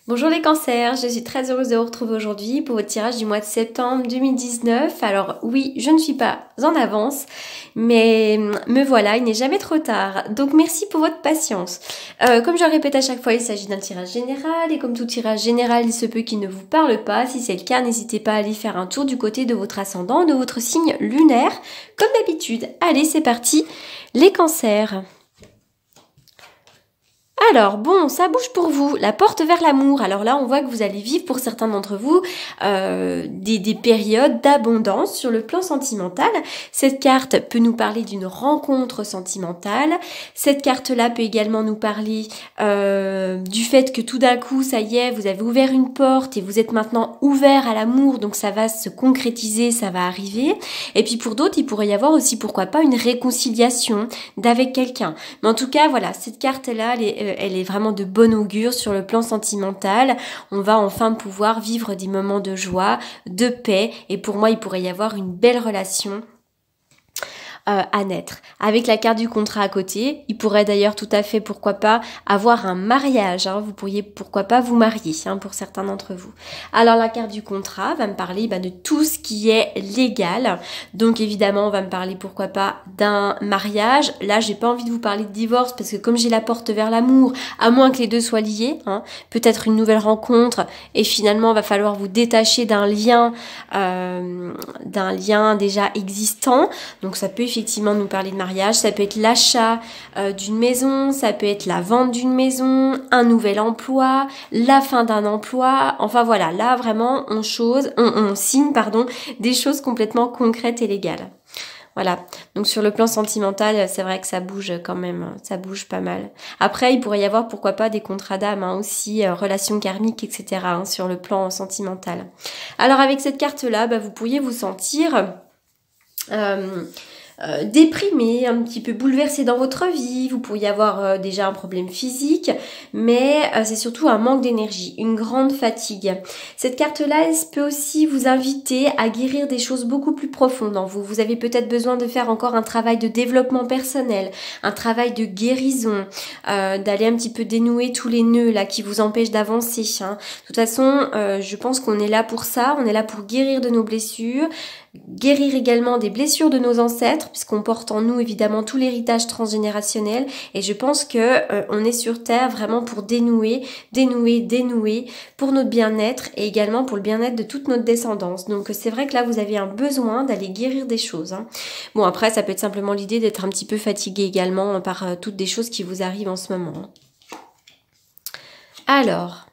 Bonjour les cancers, je suis très heureuse de vous retrouver aujourd'hui pour votre tirage du mois de septembre 2019. Alors oui, je ne suis pas en avance, mais me voilà, il n'est jamais trop tard. Donc merci pour votre patience. Comme je le répète à chaque fois, il s'agit d'un tirage général et comme tout tirage général, il se peut qu'il ne vous parle pas. Si c'est le cas, n'hésitez pas à aller faire un tour du côté de votre ascendant, de votre signe lunaire, comme d'habitude. Allez, c'est parti, les cancers. Alors, bon, ça bouge pour vous, la porte vers l'amour. Alors là, on voit que vous allez vivre, pour certains d'entre vous, des périodes d'abondance sur le plan sentimental. Cette carte peut nous parler d'une rencontre sentimentale. Cette carte-là peut également nous parler du fait que tout d'un coup, ça y est, vous avez ouvert une porte et vous êtes maintenant ouvert à l'amour, donc ça va se concrétiser, ça va arriver. Et puis pour d'autres, il pourrait y avoir aussi, pourquoi pas, une réconciliation d'avec quelqu'un. Mais en tout cas, voilà, cette carte-là, elle est vraiment de bon augure sur le plan sentimental. On va enfin pouvoir vivre des moments de joie, de paix. Et pour moi, il pourrait y avoir une belle relation à naître. Avec la carte du contrat à côté, il pourrait d'ailleurs tout à fait, pourquoi pas, avoir un mariage. Vous pourriez, pourquoi pas, vous marier, pour certains d'entre vous. Alors la carte du contrat va me parler de tout ce qui est légal. Donc évidemment, on va me parler, pourquoi pas, d'un mariage. Là, j'ai pas envie de vous parler de divorce parce que comme j'ai la porte vers l'amour, à moins que les deux soient liés, peut-être une nouvelle rencontre et finalement, va falloir vous détacher d'un lien déjà existant. Donc ça peut effectivement nous parler de mariage, ça peut être l'achat d'une maison, ça peut être la vente d'une maison, un nouvel emploi, la fin d'un emploi, enfin voilà, là vraiment on signe des choses complètement concrètes et légales. Voilà, donc sur le plan sentimental, c'est vrai que ça bouge quand même, ça bouge pas mal. Après, il pourrait y avoir, pourquoi pas, des contrats d'âme aussi, relations karmiques, etc. Sur le plan sentimental. Alors avec cette carte-là, vous pourriez vous sentir déprimé, un petit peu bouleversé dans votre vie, vous pourriez avoir déjà un problème physique, mais c'est surtout un manque d'énergie, une grande fatigue. Cette carte-là, elle peut aussi vous inviter à guérir des choses beaucoup plus profondes en vous. Vous avez peut-être besoin de faire encore un travail de développement personnel, un travail de guérison, d'aller un petit peu dénouer tous les nœuds là qui vous empêchent d'avancer. De toute façon, je pense qu'on est là pour ça, on est là pour guérir de nos blessures, guérir également des blessures de nos ancêtres, puisqu'on porte en nous évidemment tout l'héritage transgénérationnel, et je pense que on est sur Terre vraiment pour dénouer pour notre bien-être et également pour le bien-être de toute notre descendance. Donc c'est vrai que là vous avez un besoin d'aller guérir des choses. Bon, après ça peut être simplement l'idée d'être un petit peu fatigué également par toutes des choses qui vous arrivent en ce moment. Alors,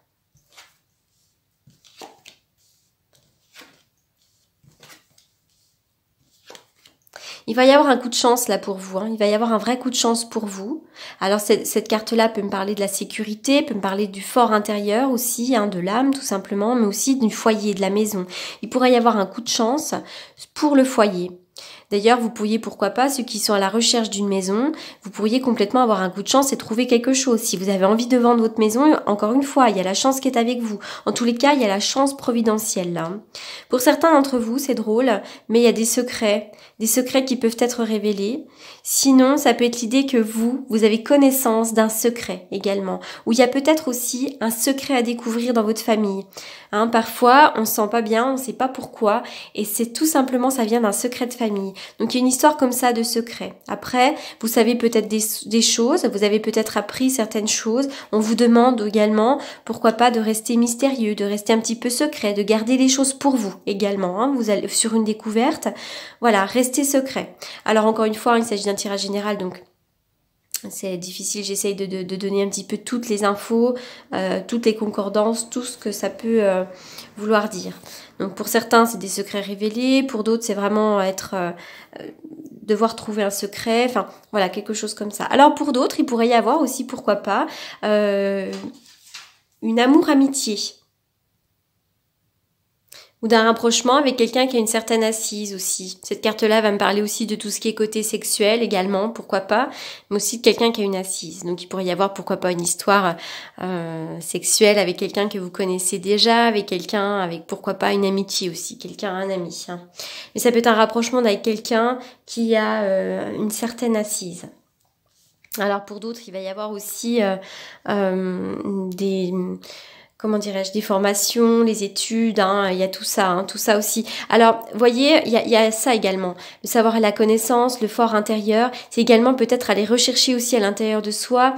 il va y avoir un coup de chance là pour vous, il va y avoir un vrai coup de chance pour vous. Alors cette carte-là peut me parler de la sécurité, peut me parler du fort intérieur aussi, de l'âme tout simplement, mais aussi du foyer, de la maison. Il pourrait y avoir un coup de chance pour le foyer. D'ailleurs, vous pourriez, pourquoi pas, ceux qui sont à la recherche d'une maison, vous pourriez complètement avoir un coup de chance et trouver quelque chose. Si vous avez envie de vendre votre maison, encore une fois, il y a la chance qui est avec vous. En tous les cas, il y a la chance providentielle là. Pour certains d'entre vous, c'est drôle, mais il y a des secrets qui peuvent être révélés. Sinon, ça peut être l'idée que vous avez connaissance d'un secret également, ou il y a peut-être aussi un secret à découvrir dans votre famille. Parfois, on se sent pas bien, on sait pas pourquoi, et c'est tout simplement, ça vient d'un secret de famille. Donc, il y a une histoire comme ça de secret. Après, vous savez peut-être des choses, vous avez peut-être appris certaines choses. On vous demande également, pourquoi pas, de rester mystérieux, de rester un petit peu secret, de garder les choses pour vous également. Vous allez sur une découverte, voilà, restez secret. Alors, encore une fois, il s'agit d'un tirage général, donc c'est difficile, j'essaye de donner un petit peu toutes les infos, toutes les concordances, tout ce que ça peut vouloir dire. Donc pour certains, c'est des secrets révélés, pour d'autres, c'est vraiment devoir trouver un secret, enfin voilà, quelque chose comme ça. Alors pour d'autres, il pourrait y avoir aussi, pourquoi pas, une amour-amitié. Ou d'un rapprochement avec quelqu'un qui a une certaine assise aussi. Cette carte-là va me parler aussi de tout ce qui est côté sexuel également, pourquoi pas, mais aussi de quelqu'un qui a une assise. Donc il pourrait y avoir, pourquoi pas, une histoire sexuelle avec quelqu'un que vous connaissez déjà, avec quelqu'un, avec pourquoi pas une amitié aussi, quelqu'un, un ami. Mais ça peut être un rapprochement avec quelqu'un qui a une certaine assise. Alors pour d'autres, il va y avoir aussi comment dirais-je, des formations, les études, hein, il y a tout ça aussi. Alors, vous voyez, il y a ça également. Le savoir et la connaissance, le fort intérieur, c'est également peut-être aller rechercher aussi à l'intérieur de soi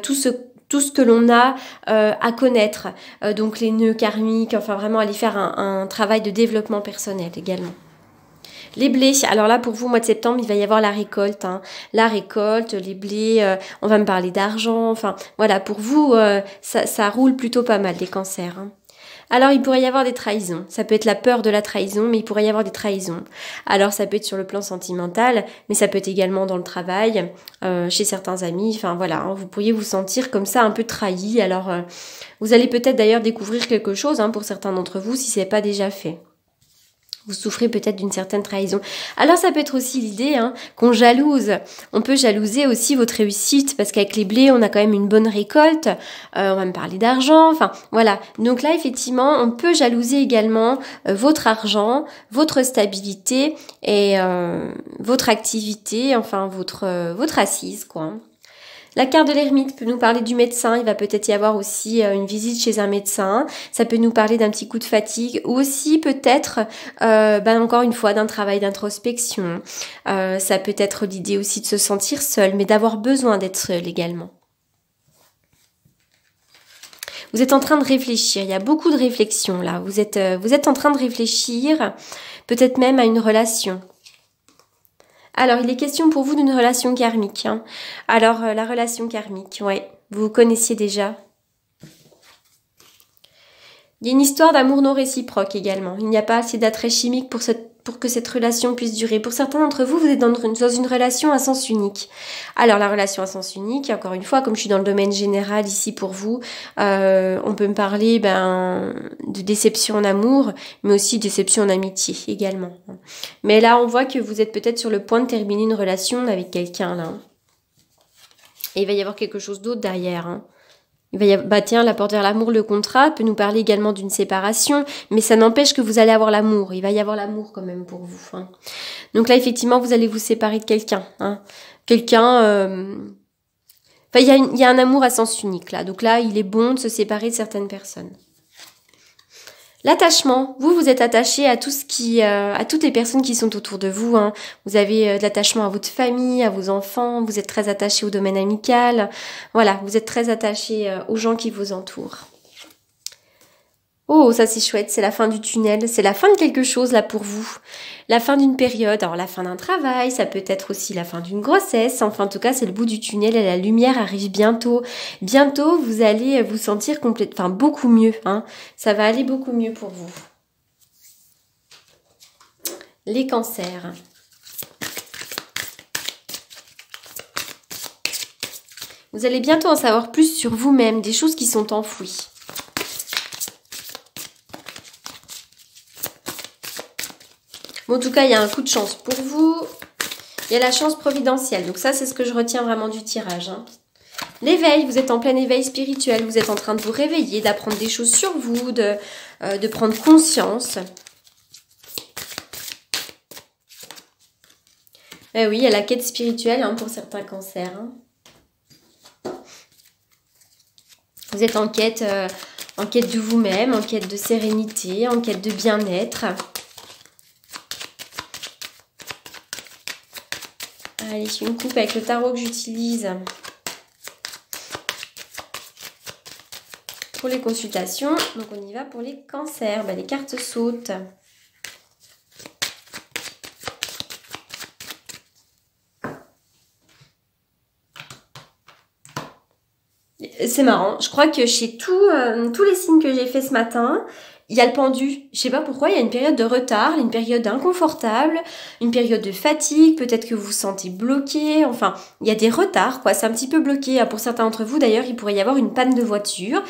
tout ce que l'on a à connaître. Donc les nœuds karmiques, enfin vraiment aller faire un travail de développement personnel également. Les blés, alors là pour vous, au mois de septembre, il va y avoir la récolte. Hein. La récolte, les blés, on va me parler d'argent, enfin voilà, pour vous, ça roule plutôt pas mal, les cancers. Hein. Alors il pourrait y avoir des trahisons, ça peut être la peur de la trahison, mais il pourrait y avoir des trahisons. Alors ça peut être sur le plan sentimental, mais ça peut être également dans le travail, chez certains amis, enfin voilà, hein, vous pourriez vous sentir comme ça un peu trahi. Alors vous allez peut-être d'ailleurs découvrir quelque chose hein, pour certains d'entre vous si ce n'est pas déjà fait. Vous souffrez peut-être d'une certaine trahison. Alors ça peut être aussi l'idée hein, qu'on jalouse. On peut jalouser aussi votre réussite parce qu'avec les blés, on a quand même une bonne récolte. On va me parler d'argent. Enfin voilà. Donc là, effectivement, on peut jalouser également votre argent, votre stabilité et votre activité, enfin votre assise, quoi. La carte de l'ermite peut nous parler du médecin, il va peut-être y avoir aussi une visite chez un médecin, ça peut nous parler d'un petit coup de fatigue ou aussi peut-être, encore une fois, d'un travail d'introspection. Ça peut être l'idée aussi de se sentir seul, mais d'avoir besoin d'être seul également. Vous êtes en train de réfléchir, il y a beaucoup de réflexions là, vous êtes en train de réfléchir, peut-être même à une relation. Alors, il est question pour vous d'une relation karmique. Hein. Alors, la relation karmique, ouais, vous connaissiez déjà. Il y a une histoire d'amour non réciproque également. Il n'y a pas assez d'attrait chimique pour que cette relation puisse durer. Pour certains d'entre vous, vous êtes dans une relation à sens unique. Alors, la relation à sens unique, encore une fois, comme je suis dans le domaine général ici pour vous, on peut me parler de déception en amour, mais aussi déception en amitié également. Mais là, on voit que vous êtes peut-être sur le point de terminer une relation avec quelqu'un, là. Et il va y avoir quelque chose d'autre derrière, hein. Il va y avoir, tiens, la porte vers l'amour, le contrat peut nous parler également d'une séparation, mais ça n'empêche que vous allez avoir l'amour. Il va y avoir l'amour quand même pour vous. Hein. Donc là, effectivement, vous allez vous séparer de quelqu'un. Hein. Quelqu'un... il y a un amour à sens unique là. Donc là, il est bon de se séparer de certaines personnes. L'attachement, vous êtes attaché à tout ce qui, à toutes les personnes qui sont autour de vous. Hein. Vous avez de l'attachement à votre famille, à vos enfants. Vous êtes très attaché au domaine amical. Voilà, vous êtes très attaché aux gens qui vous entourent. Oh, ça c'est chouette, c'est la fin du tunnel, c'est la fin de quelque chose là pour vous. La fin d'une période, alors la fin d'un travail, ça peut être aussi la fin d'une grossesse, enfin en tout cas c'est le bout du tunnel et la lumière arrive bientôt. Bientôt vous allez vous sentir beaucoup mieux, hein. Ça va aller beaucoup mieux pour vous. Les cancers. Vous allez bientôt en savoir plus sur vous-même, des choses qui sont enfouies. En tout cas, il y a un coup de chance pour vous. Il y a la chance providentielle. Donc ça, c'est ce que je retiens vraiment du tirage. Hein. L'éveil, vous êtes en plein éveil spirituel. Vous êtes en train de vous réveiller, d'apprendre des choses sur vous, de prendre conscience. Eh oui, il y a la quête spirituelle hein, pour certains cancers. Hein. Vous êtes en quête de vous-même, en quête de sérénité, en quête de bien-être. Allez, je une coupe avec le tarot que j'utilise pour les consultations. Donc, on y va pour les cancers. Les cartes sautent. C'est marrant. Je crois que chez tous les signes que j'ai fait ce matin, il y a le pendu. Je sais pas pourquoi, il y a une période de retard, une période inconfortable, une période de fatigue, peut-être que vous vous sentez bloqué, enfin, il y a des retards, quoi, c'est un petit peu bloqué. Pour certains d'entre vous, d'ailleurs, il pourrait y avoir une panne de voiture.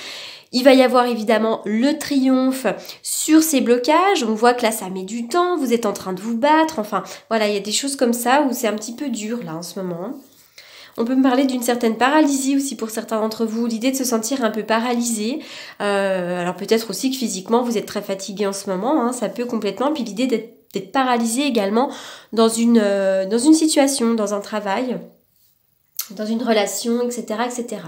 Il va y avoir évidemment le triomphe sur ces blocages. On voit que là, ça met du temps, vous êtes en train de vous battre, enfin, voilà, il y a des choses comme ça où c'est un petit peu dur, là, en ce moment. On peut me parler d'une certaine paralysie aussi pour certains d'entre vous, l'idée de se sentir un peu paralysé. Alors peut-être aussi que physiquement vous êtes très fatigué en ce moment, hein, ça peut complètement. Puis l'idée d'être paralysé également dans une situation, dans un travail, dans une relation, etc., etc.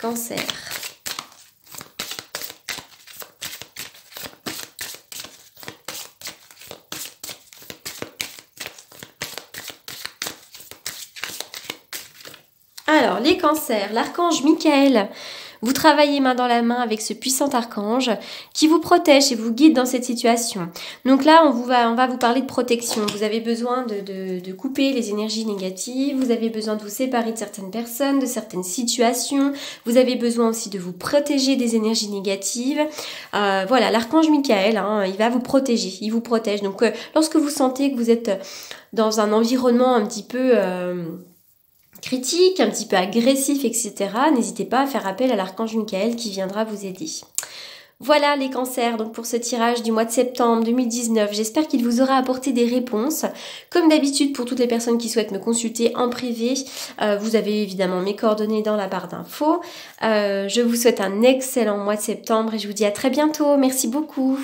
Cancer. Alors, les cancers, l'archange Michael, vous travaillez main dans la main avec ce puissant archange qui vous protège et vous guide dans cette situation. Donc là, on va vous parler de protection. Vous avez besoin de couper les énergies négatives, vous avez besoin de vous séparer de certaines personnes, de certaines situations, vous avez besoin aussi de vous protéger des énergies négatives. Voilà, l'archange Michael, hein, il va vous protéger, il vous protège. Donc lorsque vous sentez que vous êtes dans un environnement un petit peu... critique, un petit peu agressif, etc. N'hésitez pas à faire appel à l'archange Michael qui viendra vous aider. Voilà les cancers, donc pour ce tirage du mois de septembre 2019, j'espère qu'il vous aura apporté des réponses. Comme d'habitude, pour toutes les personnes qui souhaitent me consulter en privé, vous avez évidemment mes coordonnées dans la barre d'infos. Je vous souhaite un excellent mois de septembre et je vous dis à très bientôt. Merci beaucoup.